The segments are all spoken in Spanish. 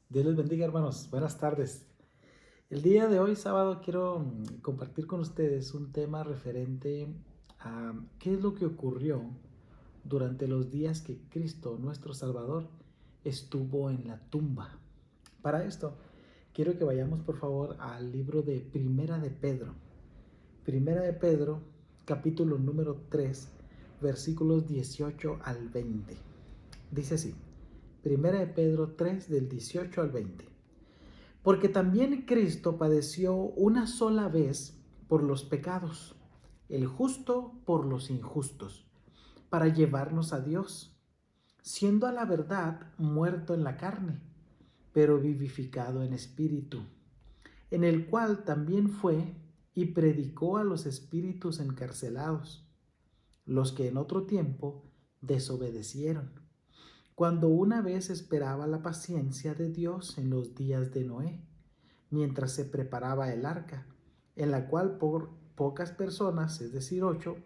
Dios les bendiga, hermanos. Buenas tardes. El día de hoy, sábado, quiero compartir con ustedes un tema referente a qué es lo que ocurrió durante los días que Cristo, nuestro Salvador, estuvo en la tumba. Para esto, quiero que vayamos, por favor, al libro de Primera de Pedro. Primera de Pedro, capítulo número 3, versículos 18 al 20. Dice así, Primera de Pedro 3, del 18 al 20. Porque también Cristo padeció una sola vez por los pecados, el justo por los injustos, para llevarnos a Dios, siendo a la verdad muerto en la carne, pero vivificado en espíritu, en el cual también fue y predicó a los espíritus encarcelados, los que en otro tiempo desobedecieron, cuando una vez esperaba la paciencia de Dios en los días de Noé, mientras se preparaba el arca, en la cual por pocas personas, es decir, 8,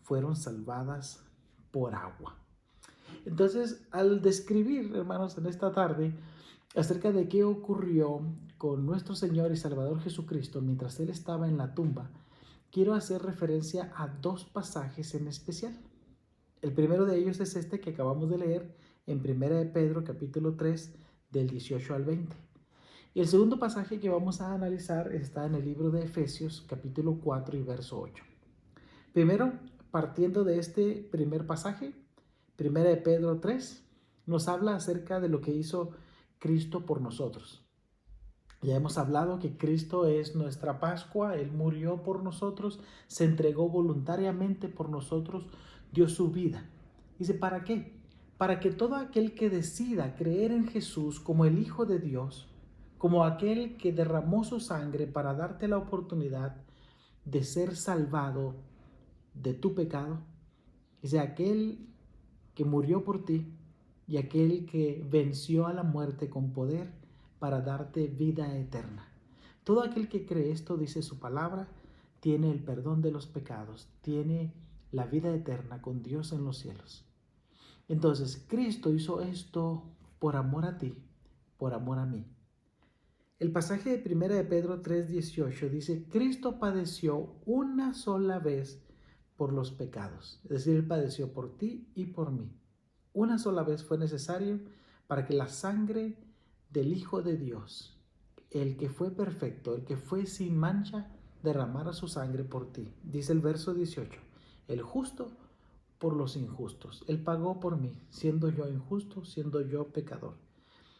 fueron salvadas por agua. Entonces, al describir, hermanos, en esta tarde, acerca de qué ocurrió con nuestro Señor y Salvador Jesucristo mientras Él estaba en la tumba, quiero hacer referencia a dos pasajes en especial. El primero de ellos es este que acabamos de leer en 1 de Pedro capítulo 3 del 18 al 20. Y el segundo pasaje que vamos a analizar está en el libro de Efesios capítulo 4 y verso 8. Primero, partiendo de este primer pasaje, 1 de Pedro 3, nos habla acerca de lo que hizo Cristo por nosotros. Ya hemos hablado que Cristo es nuestra Pascua, Él murió por nosotros, se entregó voluntariamente por nosotros, dio su vida. Dice, ¿para qué? Para que todo aquel que decida creer en Jesús como el Hijo de Dios, como aquel que derramó su sangre para darte la oportunidad de ser salvado de tu pecado, dice, aquel que murió por ti y aquel que venció a la muerte con poder para darte vida eterna. Todo aquel que cree esto, dice su palabra, tiene el perdón de los pecados, tiene la vida eterna con Dios en los cielos. Entonces, Cristo hizo esto por amor a ti, por amor a mí. El pasaje de 1 de Pedro 3:18 dice, Cristo padeció una sola vez por los pecados. Es decir, Él padeció por ti y por mí. Una sola vez fue necesario para que la sangre del Hijo de Dios, el que fue perfecto, el que fue sin mancha, derramara su sangre por ti. Dice el verso 18, el justo por los injustos. Él pagó por mí, siendo yo injusto, siendo yo pecador.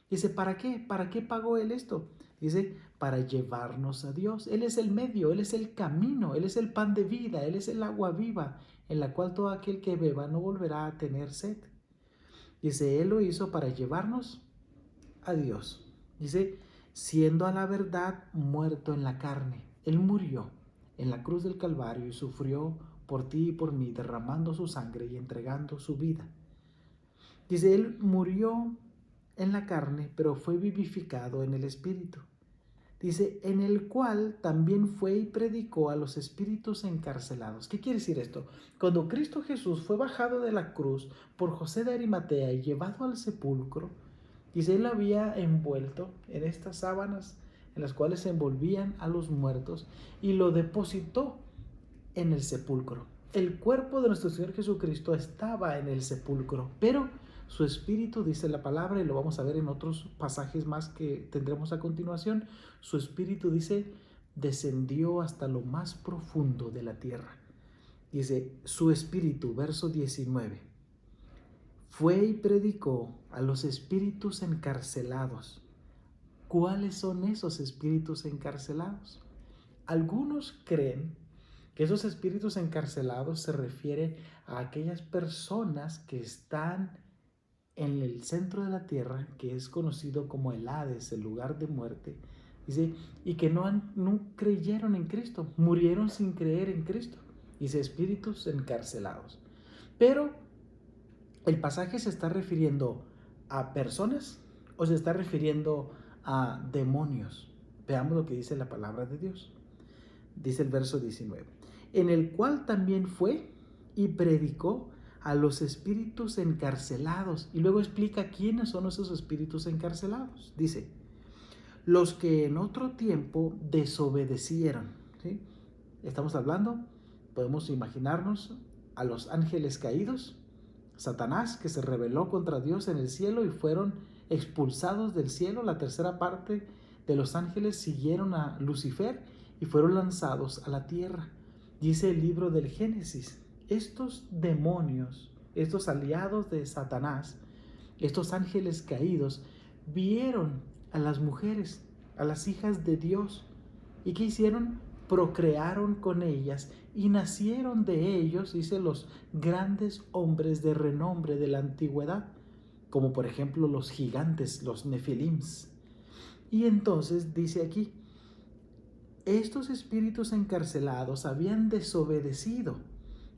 Dice, ¿para qué? ¿Para qué pagó Él esto? Dice, para llevarnos a Dios. Él es el medio, Él es el camino, Él es el pan de vida, Él es el agua viva, en la cual todo aquel que beba no volverá a tener sed. Dice, Él lo hizo para llevarnos a Dios. Dice, siendo a la verdad muerto en la carne. Él murió en la cruz del Calvario y sufrió por ti y por mí, derramando su sangre y entregando su vida. Dice, Él murió en la carne, pero fue vivificado en el Espíritu. Dice, en el cual también fue y predicó a los espíritus encarcelados. ¿Qué quiere decir esto? Cuando Cristo Jesús fue bajado de la cruz por José de Arimatea y llevado al sepulcro, dice, él había envuelto en estas sábanas en las cuales se envolvían a los muertos y lo depositó en el sepulcro. El cuerpo de nuestro Señor Jesucristo estaba en el sepulcro, pero su espíritu, dice la palabra, y lo vamos a ver en otros pasajes más que tendremos a continuación, su espíritu, dice, descendió hasta lo más profundo de la tierra. Dice, su espíritu, verso 19, fue y predicó a los espíritus encarcelados. ¿Cuáles son esos espíritus encarcelados? Algunos creen que esos espíritus encarcelados se refieren a aquellas personas que están en el centro de la tierra, que es conocido como el Hades, el lugar de muerte, dice, y que no creyeron en Cristo, murieron sin creer en Cristo, dice, espíritus encarcelados. Pero el pasaje se está refiriendo a personas o se está refiriendo a demonios. Veamos lo que dice la palabra de Dios. Dice el verso 19, en el cual también fue y predicó a los espíritus encarcelados. Y luego explica quiénes son esos espíritus encarcelados. Dice, los que en otro tiempo desobedecieron. ¿Sí? Estamos hablando, podemos imaginarnos a los ángeles caídos, Satanás, que se rebeló contra Dios en el cielo y fueron expulsados del cielo. La tercera parte de los ángeles siguieron a Lucifer y fueron lanzados a la tierra. Dice el libro del Génesis, estos demonios, estos aliados de Satanás, estos ángeles caídos, vieron a las mujeres, a las hijas de Dios. ¿Y qué hicieron? Procrearon con ellas y nacieron de ellos, dice, los grandes hombres de renombre de la antigüedad, como por ejemplo los gigantes, los nefilims. Y entonces dice aquí, estos espíritus encarcelados habían desobedecido.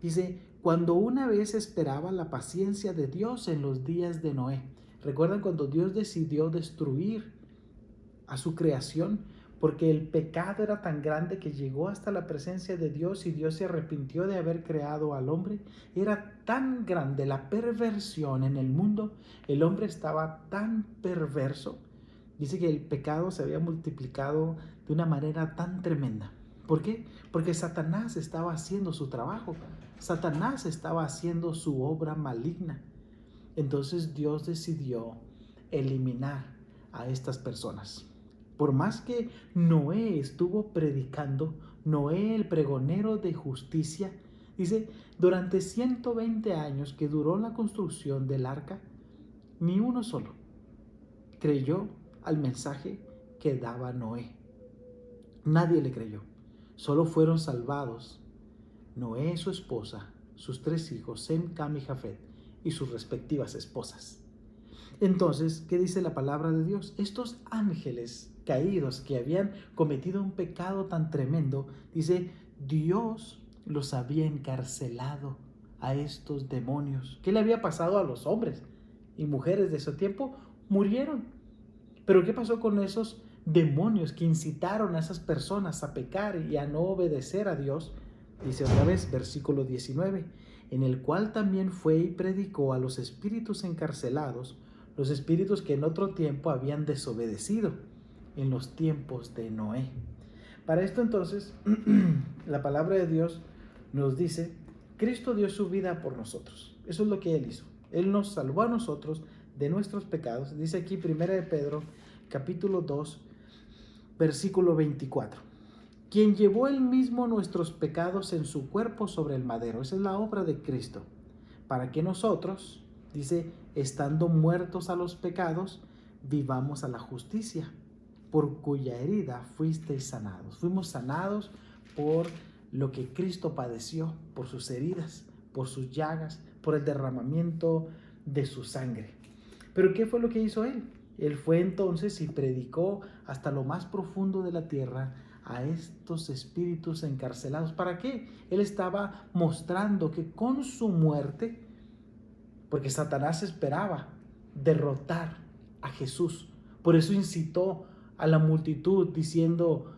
Dice, cuando una vez esperaba la paciencia de Dios en los días de Noé. ¿Recuerdan cuando Dios decidió destruir a su creación? Porque el pecado era tan grande que llegó hasta la presencia de Dios y Dios se arrepintió de haber creado al hombre. Era tan grande la perversión en el mundo, el hombre estaba tan perverso. Dice que el pecado se había multiplicado de una manera tan tremenda. ¿Por qué? Porque Satanás estaba haciendo su trabajo. Satanás estaba haciendo su obra maligna. Entonces Dios decidió eliminar a estas personas. Por más que Noé estuvo predicando, Noé el pregonero de justicia, dice, durante 120 años que duró la construcción del arca, ni uno solo creyó al mensaje que daba Noé. Nadie le creyó. Solo fueron salvados Noé, su esposa, sus 3 hijos, Sem, Cam y Jafet, y sus respectivas esposas. Entonces, ¿qué dice la palabra de Dios? Estos ángeles caídos que habían cometido un pecado tan tremendo, dice, Dios los había encarcelado a estos demonios. ¿Qué le había pasado a los hombres y mujeres de ese tiempo? Murieron. Pero ¿qué pasó con esos demonios que incitaron a esas personas a pecar y a no obedecer a Dios? Dice otra vez, versículo 19, en el cual también fue y predicó a los espíritus encarcelados, los espíritus que en otro tiempo habían desobedecido, en los tiempos de Noé. Para esto entonces, la palabra de Dios nos dice, Cristo dio su vida por nosotros. Eso es lo que Él hizo. Él nos salvó a nosotros de nuestros pecados. Dice aquí 1 de Pedro, capítulo 2, versículo 24. Quien llevó él mismo nuestros pecados en su cuerpo sobre el madero. Esa es la obra de Cristo. Para que nosotros, dice, estando muertos a los pecados, vivamos a la justicia, por cuya herida fuisteis sanados. Fuimos sanados por lo que Cristo padeció, por sus heridas, por sus llagas, por el derramamiento de su sangre. Pero ¿qué fue lo que hizo Él? Él fue entonces y predicó hasta lo más profundo de la tierra a estos espíritus encarcelados. ¿Para qué? Él estaba mostrando que con su muerte, porque Satanás esperaba derrotar a Jesús, por eso incitó a la multitud diciendo,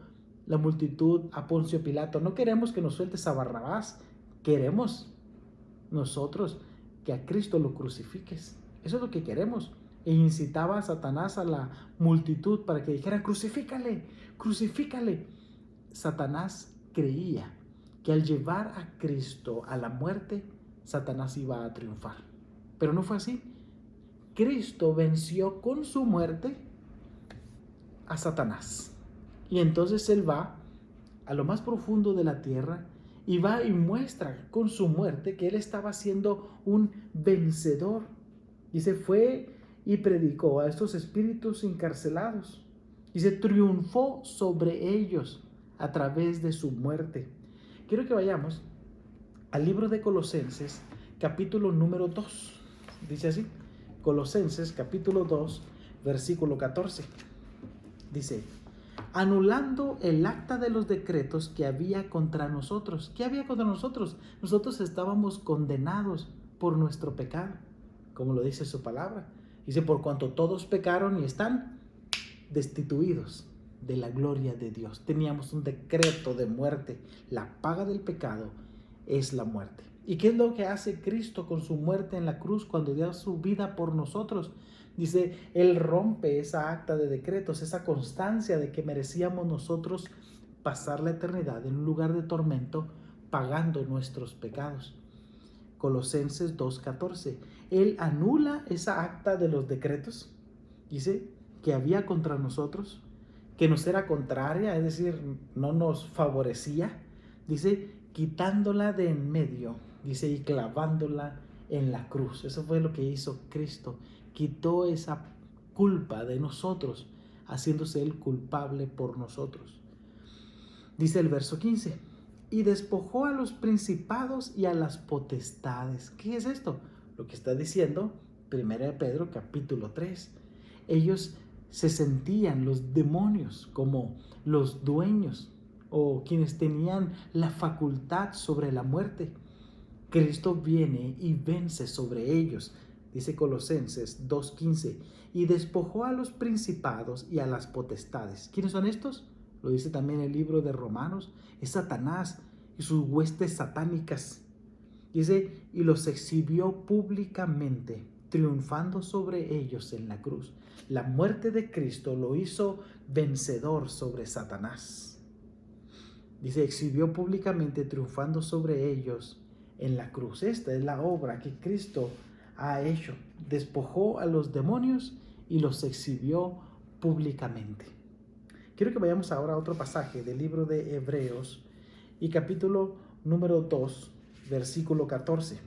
la multitud a Poncio Pilato, no queremos que nos sueltes a Barrabás, queremos nosotros que a Cristo lo crucifiques. Eso es lo que queremos. E incitaba a Satanás a la multitud para que dijera, crucifícale, crucifícale. Satanás creía que al llevar a Cristo a la muerte, Satanás iba a triunfar. Pero no fue así. Cristo venció con su muerte a Satanás. Y entonces Él va a lo más profundo de la tierra y va y muestra con su muerte que Él estaba siendo un vencedor. Y se fue y predicó a estos espíritus encarcelados. Y se triunfó sobre ellos a través de su muerte. Quiero que vayamos al libro de Colosenses, capítulo número 2. Dice así, Colosenses, capítulo 2, versículo 14. Dice, anulando el acta de los decretos que había contra nosotros. ¿Qué había contra nosotros? Nosotros estábamos condenados por nuestro pecado, como lo dice su palabra. Dice, por cuanto todos pecaron y están destituidos de la gloria de Dios. Teníamos un decreto de muerte. La paga del pecado es la muerte. ¿Y qué es lo que hace Cristo con su muerte en la cruz cuando dio su vida por nosotros? Dice, Él rompe esa acta de decretos, esa constancia de que merecíamos nosotros pasar la eternidad en un lugar de tormento pagando nuestros pecados. Colosenses 2:14. Él anula esa acta de los decretos, dice, que había contra nosotros, que nos era contraria, es decir, no nos favorecía. Dice, quitándola de en medio, dice, y clavándola en la cruz. Eso fue lo que hizo Cristo. Quitó esa culpa de nosotros, haciéndose Él culpable por nosotros. Dice el verso 15, y despojó a los principados y a las potestades. ¿Qué es esto? Lo que está diciendo 1 de Pedro capítulo 3. Ellos se sentían, los demonios, como los dueños o quienes tenían la facultad sobre la muerte. Cristo viene y vence sobre ellos, dice Colosenses 2:15, y despojó a los principados y a las potestades. ¿Quiénes son estos? Lo dice también el libro de Romanos, es Satanás y sus huestes satánicas. Dice, y los exhibió públicamente, triunfando sobre ellos en la cruz. La muerte de Cristo lo hizo vencedor sobre Satanás. Dice, exhibió públicamente, triunfando sobre ellos en la cruz. Esta es la obra que Cristo ha hecho. Despojó a los demonios y los exhibió públicamente. Quiero que vayamos ahora a otro pasaje del libro de Hebreos y capítulo número 2, versículo 14.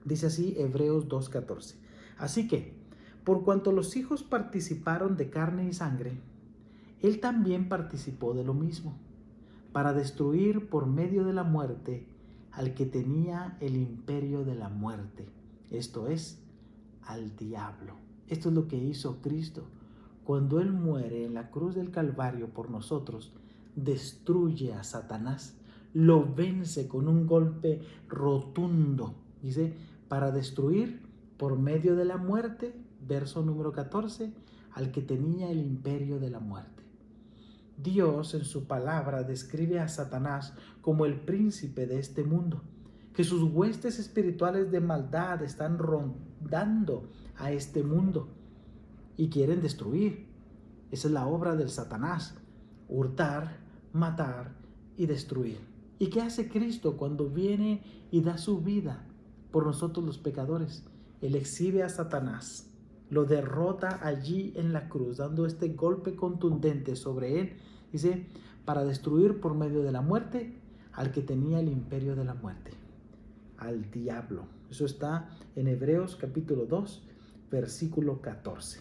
Dice así Hebreos 2:14. Así que, por cuanto los hijos participaron de carne y sangre, Él también participó de lo mismo, para destruir por medio de la muerte al que tenía el imperio de la muerte, esto es, al diablo. Esto es lo que hizo Cristo. Cuando Él muere en la cruz del Calvario por nosotros, destruye a Satanás, lo vence con un golpe rotundo, dice, para destruir por medio de la muerte, verso número 14, al que tenía el imperio de la muerte. Dios en su palabra describe a Satanás como el príncipe de este mundo, que sus huestes espirituales de maldad están rondando a este mundo y quieren destruir. Esa es la obra del Satanás, hurtar, matar y destruir. ¿Y qué hace Cristo cuando viene y da su vida por nosotros los pecadores? Él exhibe a Satanás, lo derrota allí en la cruz, dando este golpe contundente sobre él, dice, para destruir por medio de la muerte al que tenía el imperio de la muerte, al diablo. Eso está en Hebreos capítulo 2, versículo 14.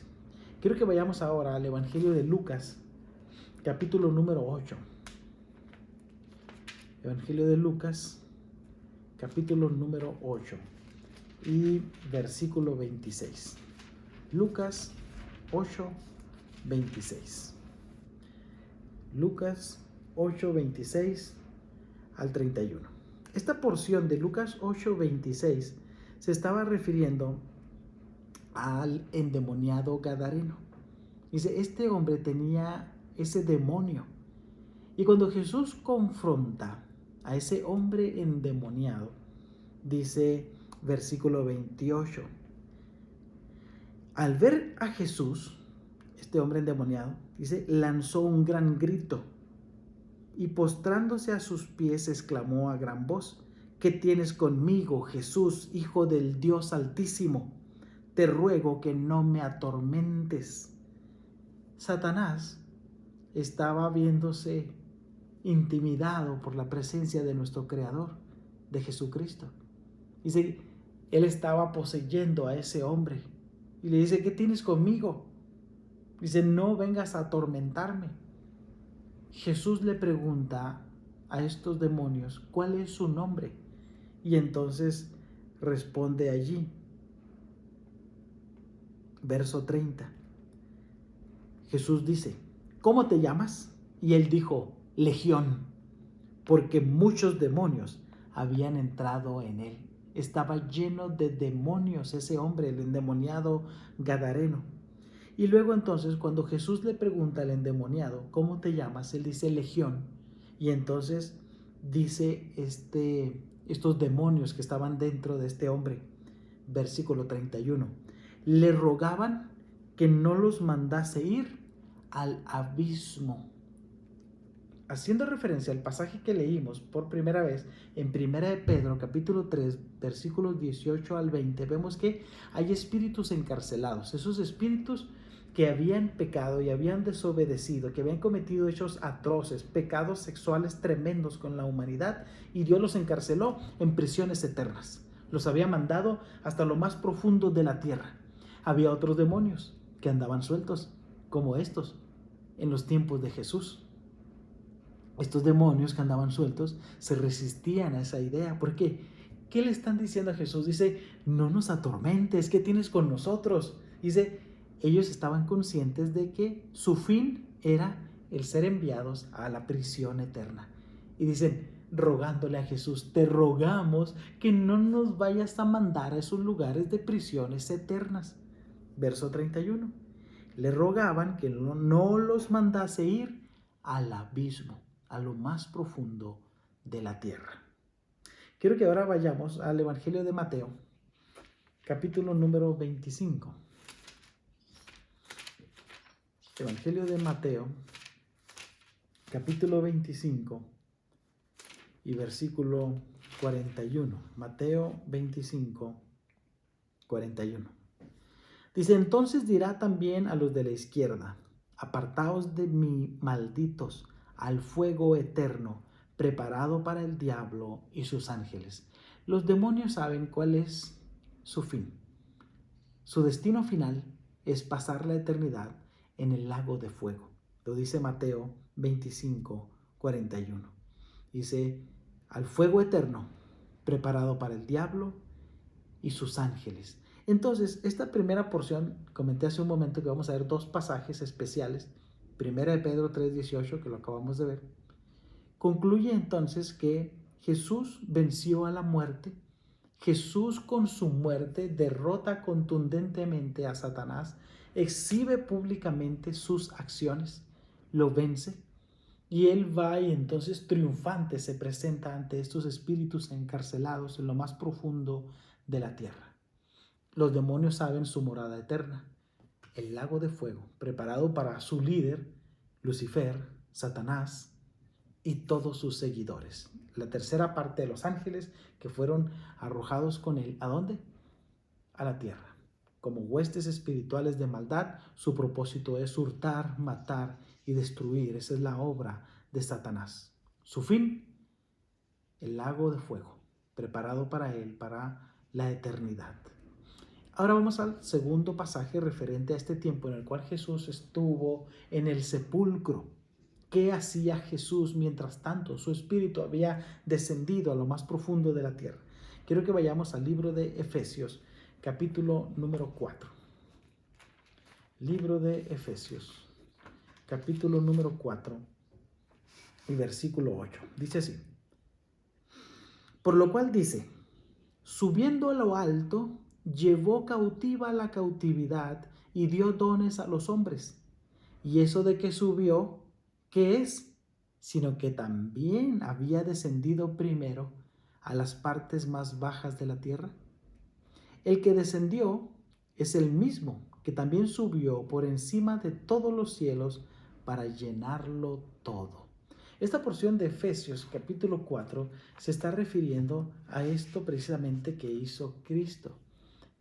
Quiero que vayamos ahora al Evangelio de Lucas, capítulo número 8. Evangelio de Lucas, capítulo número 8 y versículo 26. Lucas 8, 26. Lucas 8, 26 al 31. Esta porción de Lucas 8, 26 se estaba refiriendo al endemoniado gadareno. Dice, este hombre tenía ese demonio. Y cuando Jesús confronta a ese hombre endemoniado, dice versículo 28, al ver a Jesús, este hombre endemoniado, dice, lanzó un gran grito y postrándose a sus pies exclamó a gran voz, ¿qué tienes conmigo, Jesús, Hijo del Dios Altísimo? Te ruego que no me atormentes. Satanás estaba viéndose intimidado por la presencia de nuestro Creador, de Jesucristo. Dice, él estaba poseyendo a ese hombre y le dice, ¿qué tienes conmigo? Dice, no vengas a atormentarme. Jesús le pregunta a estos demonios, ¿cuál es su nombre? Y entonces responde allí, verso 30. Jesús dice, ¿cómo te llamas? Y él dijo, Legión, porque muchos demonios habían entrado en él. Estaba lleno de demonios ese hombre, el endemoniado gadareno. Y luego entonces cuando Jesús le pregunta al endemoniado, ¿cómo te llamas? Él dice Legión. Y entonces dice estos demonios que estaban dentro de este hombre, versículo 31. le rogaban que no los mandase ir al abismo. Haciendo referencia al pasaje que leímos por primera vez en Primera de Pedro, capítulo 3, versículos 18 al 20, vemos que hay espíritus encarcelados. Esos espíritus que habían pecado y habían desobedecido, que habían cometido hechos atroces, pecados sexuales tremendos con la humanidad, y Dios los encarceló en prisiones eternas. Los había mandado hasta lo más profundo de la tierra. Había otros demonios que andaban sueltos, como estos, en los tiempos de Jesús. Estos demonios que andaban sueltos se resistían a esa idea. ¿Por qué? ¿Qué le están diciendo a Jesús? Dice, no nos atormentes, ¿qué tienes con nosotros? Dice, ellos estaban conscientes de que su fin era el ser enviados a la prisión eterna. Y dicen, rogándole a Jesús, te rogamos que no nos vayas a mandar a esos lugares de prisiones eternas. Verso 31. Le rogaban que no los mandase ir al abismo, a lo más profundo de la tierra. Quiero que ahora vayamos al Evangelio de Mateo, capítulo número 25. Evangelio de Mateo, capítulo 25 y versículo 41. Mateo 25, 41. Dice, entonces dirá también a los de la izquierda, apartaos de mí, malditos, al fuego eterno, preparado para el diablo y sus ángeles. Los demonios saben cuál es su fin. Su destino final es pasar la eternidad en el lago de fuego. Lo dice Mateo 25, 41. Dice, al fuego eterno, preparado para el diablo y sus ángeles. Entonces, esta primera porción, comenté hace un momento que vamos a ver dos pasajes especiales. Primera de Pedro 3:18, que lo acabamos de ver, concluye entonces que Jesús venció a la muerte. Jesús con su muerte derrota contundentemente a Satanás, exhibe públicamente sus acciones, lo vence, y él va y entonces triunfante se presenta ante estos espíritus encarcelados en lo más profundo de la tierra. Los demonios saben su morada eterna, el lago de fuego, preparado para su líder, Lucifer, Satanás y todos sus seguidores. La tercera parte de los ángeles que fueron arrojados con él, ¿a dónde? A la tierra. Como huestes espirituales de maldad, su propósito es hurtar, matar y destruir. Esa es la obra de Satanás. Su fin, el lago de fuego, preparado para él, para la eternidad. Ahora vamos al segundo pasaje referente a este tiempo en el cual Jesús estuvo en el sepulcro. ¿Qué hacía Jesús mientras tanto? Su espíritu había descendido a lo más profundo de la tierra. Quiero que vayamos al libro de Efesios, capítulo número 4. Libro de Efesios, capítulo número 4 y versículo 8. Dice así. Por lo cual dice, subiendo a lo alto, llevó cautiva la cautividad y dio dones a los hombres. Y eso de que subió, ¿qué es? Sino que también había descendido primero a las partes más bajas de la tierra. El que descendió es el mismo que también subió por encima de todos los cielos para llenarlo todo. Esta porción de Efesios capítulo 4 se está refiriendo a esto precisamente que hizo Cristo.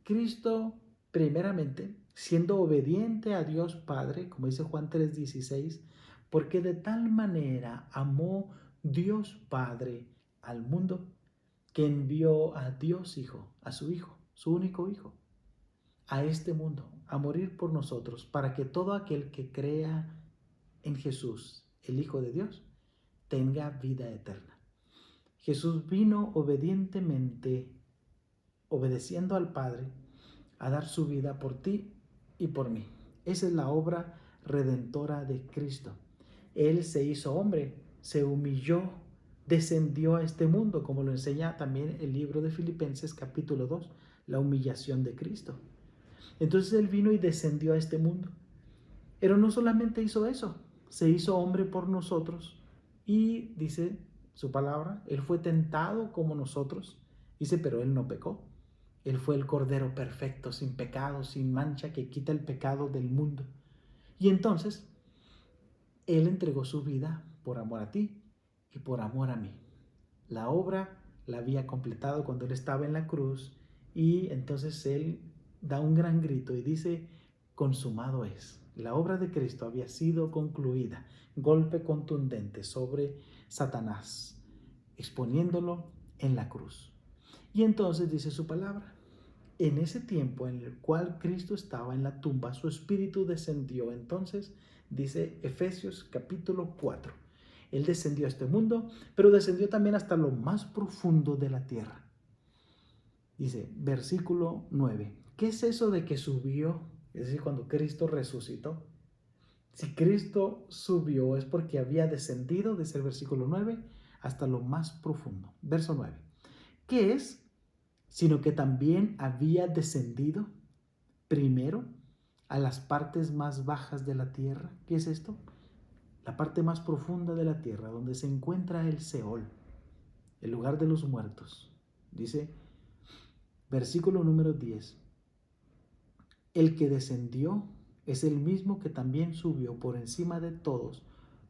Cristo, primeramente, siendo obediente a Dios Padre, como dice Juan 3:16, porque de tal manera amó Dios Padre al mundo, que envió a Dios Hijo, a su Hijo, su único Hijo, a este mundo, a morir por nosotros, para que todo aquel que crea en Jesús, el Hijo de Dios, tenga vida eterna. Jesús vino obedientemente, obedeciendo al Padre, a dar su vida por ti y por mí. Esa es la obra redentora de Cristo. Él se hizo hombre, se humilló, descendió a este mundo, como lo enseña también el libro de Filipenses capítulo 2, la humillación de Cristo. Entonces Él vino y descendió a este mundo. Pero no solamente hizo eso, se hizo hombre por nosotros y dice su palabra, Él fue tentado como nosotros, dice, pero Él no pecó. Él fue el Cordero perfecto, sin pecado, sin mancha, que quita el pecado del mundo. Y entonces, Él entregó su vida por amor a ti y por amor a mí. La obra la había completado cuando Él estaba en la cruz y entonces Él da un gran grito y dice, consumado es. La obra de Cristo había sido concluida. Golpe contundente sobre Satanás, exponiéndolo en la cruz. Y entonces dice su palabra. En ese tiempo en el cual Cristo estaba en la tumba, su espíritu descendió. Entonces, dice Efesios capítulo 4. Él descendió a este mundo, pero descendió también hasta lo más profundo de la tierra. Dice, versículo 9. ¿Qué es eso de que subió? Es decir, cuando Cristo resucitó. Si Cristo subió es porque había descendido, dice el versículo 9, hasta lo más profundo. Verso 9. ¿Qué es? Sino que también había descendido primero a las partes más bajas de la tierra. ¿Qué es esto? La parte más profunda de la tierra, donde se encuentra el Seol, el lugar de los muertos. Dice, versículo número 10. El que descendió es el mismo que también subió por encima de todos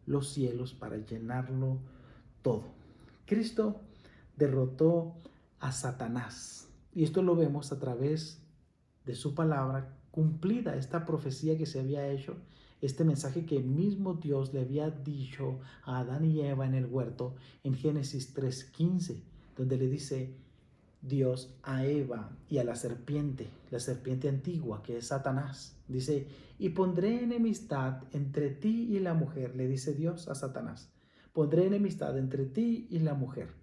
los cielos para llenarlo todo. Cristo derrotó a Satanás. Y esto lo vemos a través de su palabra, cumplida esta profecía que se había hecho, este mensaje que el mismo Dios le había dicho a Adán y Eva en el huerto en Génesis 3:15, donde le dice Dios a Eva y a la serpiente antigua que es Satanás. Dice, y pondré enemistad entre ti y la mujer, le dice Dios a Satanás. Pondré enemistad entre ti y la mujer.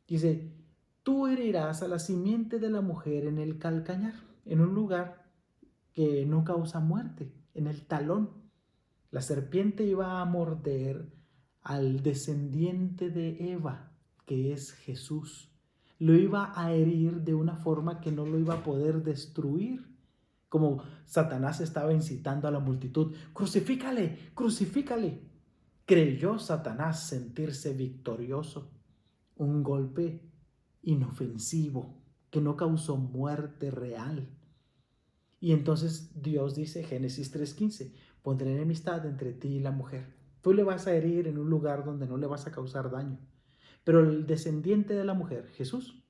Dice, tú herirás a la simiente de la mujer en el calcañar, en un lugar que no causa muerte, en el talón. La serpiente iba a morder al descendiente de Eva, que es Jesús. Lo iba a herir de una forma que no lo iba a poder destruir. Como Satanás estaba incitando a la multitud, crucifícale, crucifícale. Creyó Satanás sentirse victorioso. Un golpe inofensivo que no causó muerte real. Y entonces Dios dice, Génesis 3:15, pondré enemistad entre ti y la mujer. Tú le vas a herir en un lugar donde no le vas a causar daño. Pero el descendiente de la mujer, Jesús,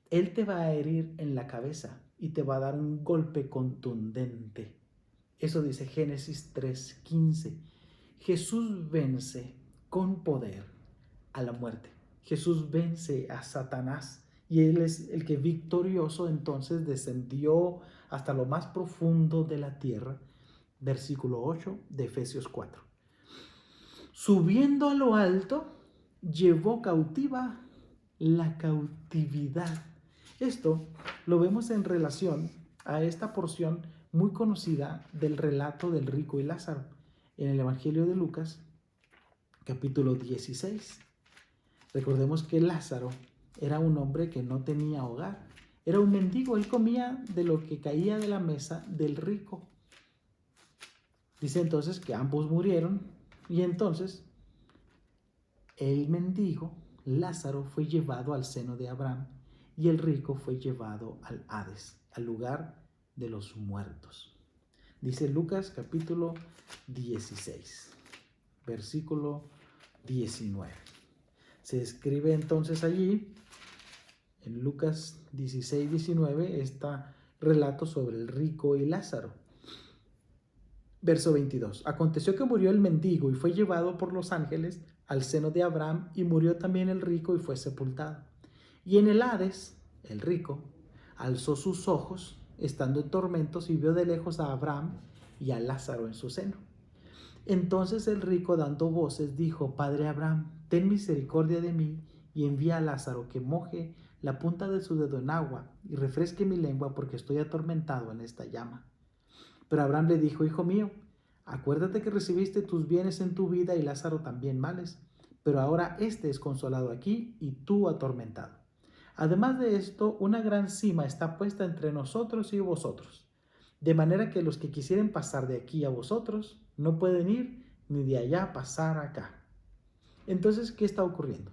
Él te va a herir en la cabeza y te va a dar un golpe contundente. Eso dice Génesis 3:15. Jesús vence con poder a la muerte. Jesús vence a Satanás y Él es el que victorioso entonces descendió hasta lo más profundo de la tierra. Versículo 8 de Efesios 4. Subiendo a lo alto, llevó cautiva la cautividad. Esto lo vemos en relación a esta porción muy conocida del relato del rico y Lázaro en el Evangelio de Lucas, capítulo 16. Recordemos que Lázaro era un hombre que no tenía hogar, era un mendigo, él comía de lo que caía de la mesa del rico. Dice entonces que ambos murieron y entonces el mendigo, Lázaro, fue llevado al seno de Abraham y el rico fue llevado al Hades, al lugar de los muertos. Dice Lucas capítulo 16, versículo 19. Se escribe entonces allí, en Lucas 16, 19, este relato sobre el rico y Lázaro. Verso 22. Aconteció que murió el mendigo y fue llevado por los ángeles al seno de Abraham, y murió también el rico y fue sepultado. Y en el Hades, el rico alzó sus ojos, estando en tormentos, y vio de lejos a Abraham y a Lázaro en su seno. Entonces el rico, dando voces, dijo, Padre Abraham, ten misericordia de mí, y envía a Lázaro que moje la punta de su dedo en agua y refresque mi lengua, porque estoy atormentado en esta llama. Pero Abraham le dijo, hijo mío, acuérdate que recibiste tus bienes en tu vida y Lázaro también males, pero ahora éste es consolado aquí y tú atormentado. Además de esto, una gran sima está puesta entre nosotros y vosotros, de manera que los que quisieren pasar de aquí a vosotros no pueden ir, ni de allá pasar acá. Entonces, ¿qué está ocurriendo?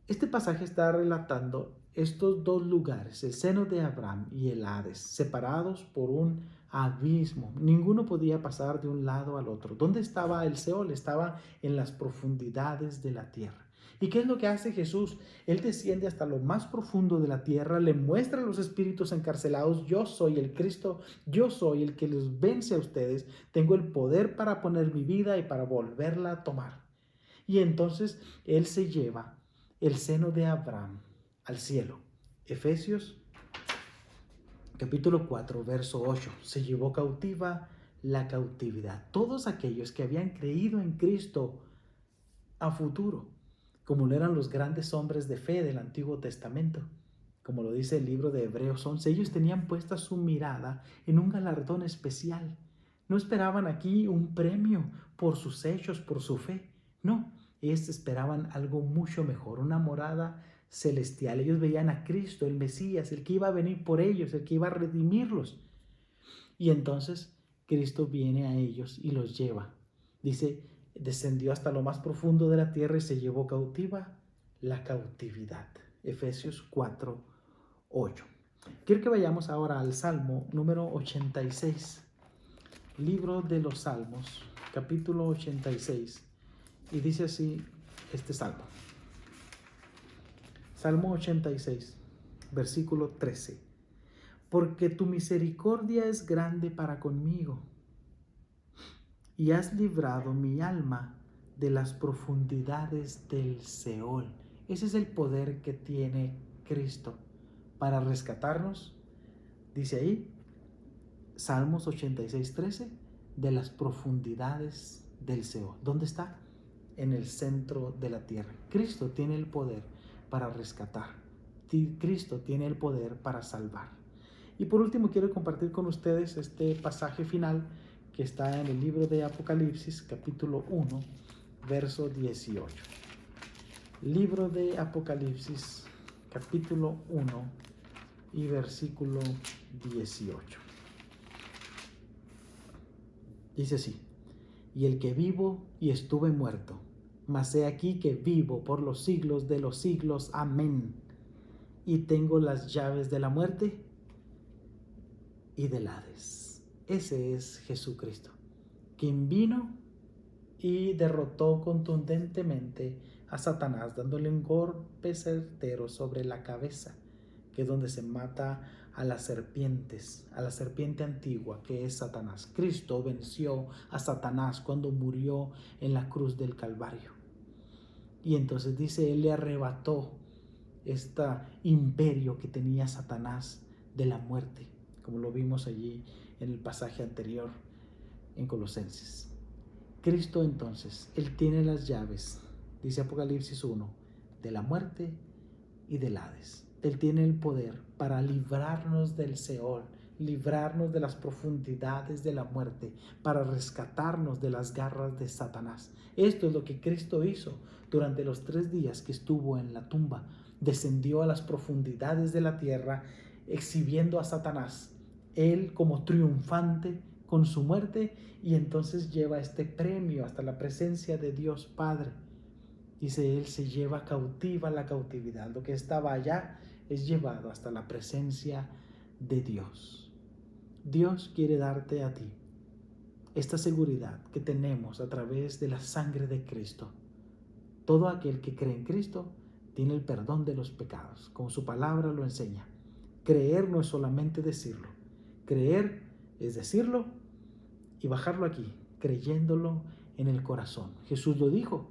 Este pasaje está relatando estos dos lugares, el seno de Abraham y el Hades, separados por un abismo. Ninguno podía pasar de un lado al otro. ¿Dónde estaba el Seol? Estaba en las profundidades de la tierra. ¿Y qué es lo que hace Jesús? Él desciende hasta lo más profundo de la tierra, le muestra a los espíritus encarcelados: yo soy el Cristo, yo soy el que les vence a ustedes, tengo el poder para poner mi vida y para volverla a tomar. Y entonces Él se lleva el seno de Abraham al cielo. Efesios capítulo 4, verso 8. Se llevó cautiva la cautividad. Todos aquellos que habían creído en Cristo a futuro, como lo eran los grandes hombres de fe del Antiguo Testamento, como lo dice el libro de Hebreos 11, ellos tenían puesta su mirada en un galardón especial. No esperaban aquí un premio por sus hechos, por su fe. No, ellos esperaban algo mucho mejor, una morada celestial. Ellos veían a Cristo, el Mesías, el que iba a venir por ellos, el que iba a redimirlos. Y entonces Cristo viene a ellos y los lleva. Dice, descendió hasta lo más profundo de la tierra y se llevó cautiva la cautividad. Efesios 4, 8. Quiero que vayamos ahora al Salmo número 86. Libro de los Salmos, capítulo 86. Y dice así este salmo. Salmo 86, versículo 13. Porque tu misericordia es grande para conmigo, y has librado mi alma de las profundidades del Seol. Ese es el poder que tiene Cristo para rescatarnos, dice ahí, Salmos 86, 13, de las profundidades del Seol. ¿Dónde está? En el centro de la tierra. Cristo tiene el poder para rescatar. Cristo tiene el poder para salvar. Y por último quiero compartir con ustedes este pasaje final que está en el libro de Apocalipsis, capítulo 1, verso 18. Libro de Apocalipsis, capítulo 1 y versículo 18. Dice así: y el que vivo y estuve muerto, mas he aquí que vivo por los siglos de los siglos. Amén. Y tengo las llaves de la muerte y del Hades. Ese es Jesucristo, quien vino y derrotó contundentemente a Satanás, dándole un golpe certero sobre la cabeza, que es donde se mata a las serpientes, a la serpiente antigua que es Satanás. Cristo venció a Satanás cuando murió en la cruz del Calvario. Y entonces dice, Él le arrebató este imperio que tenía Satanás de la muerte, como lo vimos allí en el pasaje anterior en Colosenses. Cristo entonces, Él tiene las llaves, dice Apocalipsis 1, de la muerte y del Hades. Él tiene el poder para librarnos del Seol, librarnos de las profundidades de la muerte, para rescatarnos de las garras de Satanás. Esto es lo que Cristo hizo durante los 3 días que estuvo en la tumba. Descendió a las profundidades de la tierra, exhibiendo a Satanás, Él como triunfante con su muerte, y entonces lleva este premio hasta la presencia de Dios Padre. Dice, Él se lleva cautiva la cautividad. Lo que estaba allá es llevado hasta la presencia de Dios. Dios quiere darte a ti esta seguridad que tenemos a través de la sangre de Cristo. Todo aquel que cree en Cristo tiene el perdón de los pecados, como su palabra lo enseña. Creer no es solamente decirlo. Creer es decirlo y bajarlo aquí, creyéndolo en el corazón. Jesús lo dijo.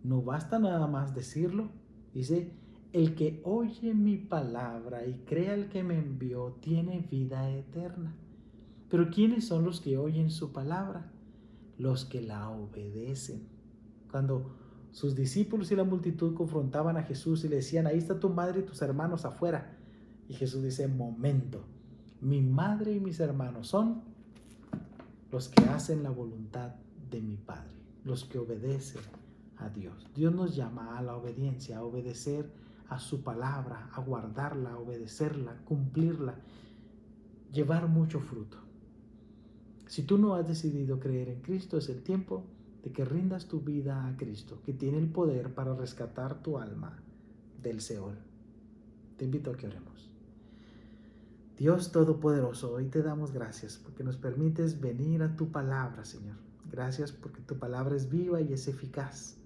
No basta nada más decirlo. Dice, el que oye mi palabra y crea al que me envió tiene vida eterna. Pero ¿quiénes son los que oyen su palabra? Los que la obedecen. Cuando sus discípulos y la multitud confrontaban a Jesús y le decían, ahí está tu madre y tus hermanos afuera. Y Jesús dice, momento, mi madre y mis hermanos son los que hacen la voluntad de mi Padre, los que obedecen a Dios. Dios nos llama a la obediencia, a obedecer a su palabra, a guardarla, a obedecerla, cumplirla, llevar mucho fruto. Si tú no has decidido creer en Cristo, es el tiempo de que rindas tu vida a Cristo, que tiene el poder para rescatar tu alma del Seol. Te invito a que oremos. Dios Todopoderoso, hoy te damos gracias porque nos permites venir a tu palabra, Señor. Gracias porque tu palabra es viva y es eficaz.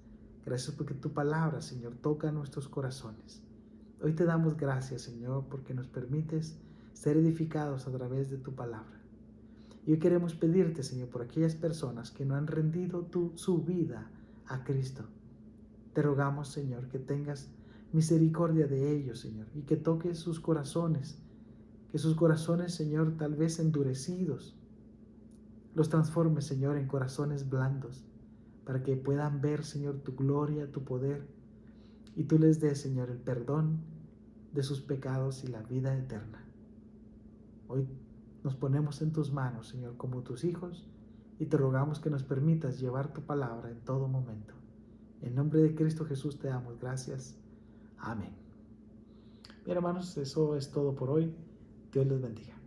Gracias porque tu palabra, Señor, toca nuestros corazones. Hoy te damos gracias, Señor, porque nos permites ser edificados a través de tu palabra. Y hoy queremos pedirte, Señor, por aquellas personas que no han rendido su vida a Cristo. Te rogamos, Señor, que tengas misericordia de ellos, Señor, y que toques sus corazones, que sus corazones, Señor, tal vez endurecidos, los transformes, Señor, en corazones blandos, para que puedan ver, Señor, tu gloria, tu poder, y tú les des, Señor, el perdón de sus pecados y la vida eterna. Hoy nos ponemos en tus manos, Señor, como tus hijos, y te rogamos que nos permitas llevar tu palabra en todo momento. En nombre de Cristo Jesús te damos gracias. Amén. Bien, hermanos, eso es todo por hoy. Dios les bendiga.